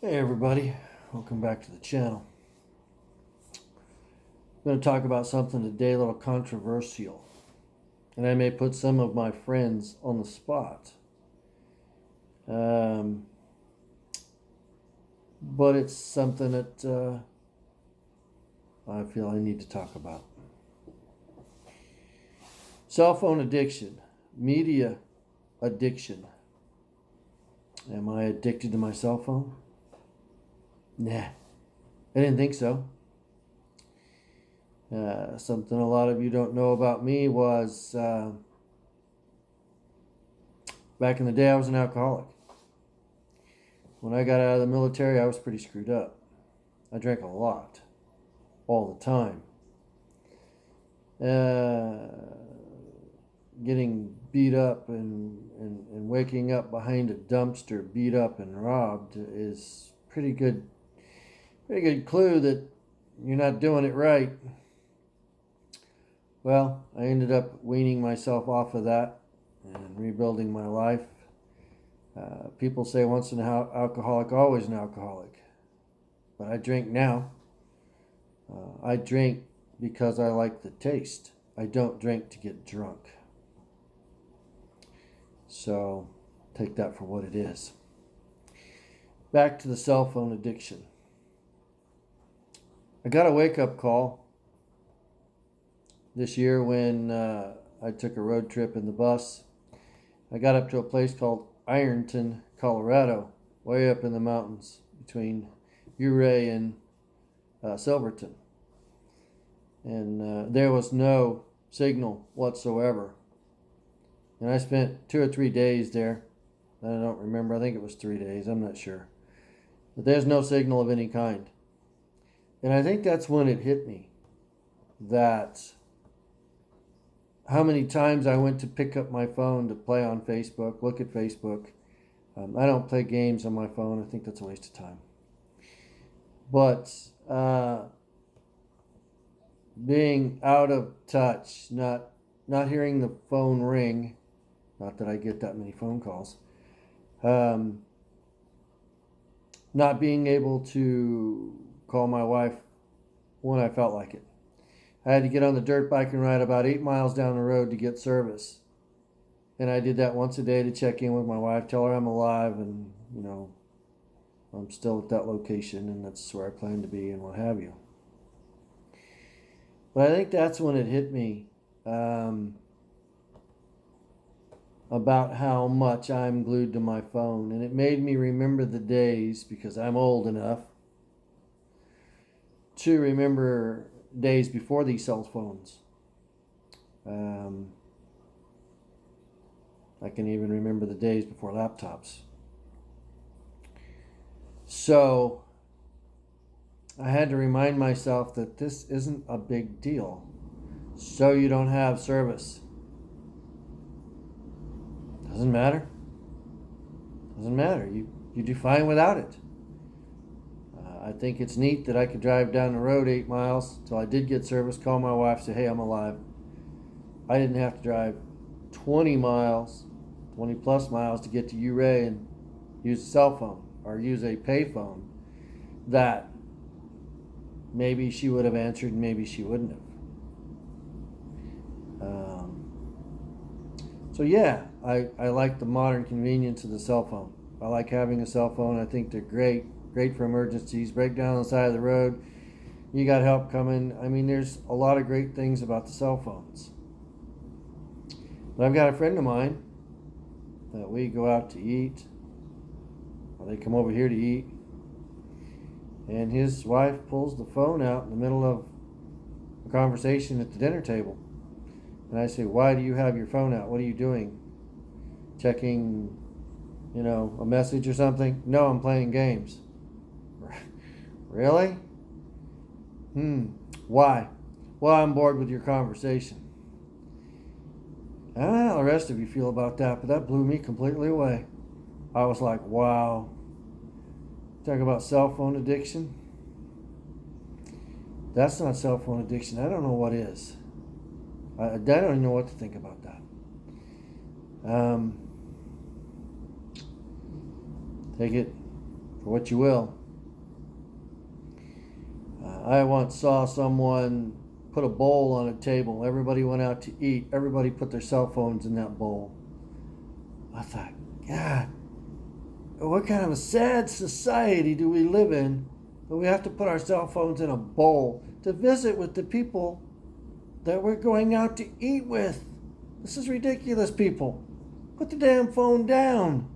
Hey everybody, welcome back to the channel. I'm going to talk about something today a little controversial, and I may put some of my friends on the spot. But it's something that I feel I need to talk about. Cell phone addiction, media addiction. Am I addicted to my cell phone? Nah, I didn't think so. Something a lot of you don't know about me was back in the day I was an alcoholic. When I got out of the military, I was pretty screwed up. I drank a lot, all the time. Getting beat up and waking up behind a dumpster, beat up and robbed, is pretty good clue that you're not doing it right. Well, I ended up weaning myself off of that and rebuilding my life. People say once an alcoholic, always an alcoholic. But I drink now. I drink because I like the taste. I don't drink to get drunk. So take that for what it is. Back to the cell phone addiction. I got a wake-up call this year when I took a road trip in the bus. I got up to a place called Ironton, Colorado, way up in the mountains between Ouray and Silverton. And there was no signal whatsoever. And I spent 2 or 3 days there. I don't remember. I think it was 3 days. I'm not sure. But there's no signal of any kind. And I think that's when it hit me that how many times I went to pick up my phone to play on Facebook, look at Facebook. I don't play games on my phone. I think that's a waste of time. But being out of touch, not hearing the phone ring, not that I get that many phone calls, not being able to call my wife when I felt like it. I had to get on the dirt bike and ride about 8 miles down the road to get service. And I did that once a day to check in with my wife, tell her I'm alive and, I'm still at that location and that's where I plan to be and what have you. But I think that's when it hit me about how much I'm glued to my phone. And it made me remember the days, because I'm old enough to remember days before these cell phones. I can even remember the days before laptops. So I had to remind myself that this isn't a big deal. So you don't have service. Doesn't matter. Doesn't matter. You do fine without it. I think it's neat that I could drive down the road 8 miles till I did get service, call my wife, say, hey, I'm alive. I didn't have to drive 20 plus miles to get to Ouray and use a cell phone or use a pay phone that maybe she would have answered and maybe she wouldn't have. So yeah, I like the modern convenience of the cell phone. I like having a cell phone. I think they're great for emergencies. Breakdown on the side of the road, you got help coming. I mean, there's a lot of great things about the cell phones. But I've got a friend of mine that we go out to eat, or they come over here to eat, and his wife pulls the phone out in the middle of a conversation at the dinner table. And I say, why do you have your phone out? What are you doing? Checking, a message or something? No, I'm playing games. Really? Why? Well, I'm bored with your conversation. I don't know how the rest of you feel about that, but that blew me completely away. I was like, wow. Talk about cell phone addiction. That's not cell phone addiction. I don't know what is. I don't even know what to think about that. Take it for what you will. I once saw someone put a bowl on a table. Everybody went out to eat. Everybody put their cell phones in that bowl. I thought, God, what kind of a sad society do we live in that we have to put our cell phones in a bowl to visit with the people that we're going out to eat with? This is ridiculous, people. Put the damn phone down.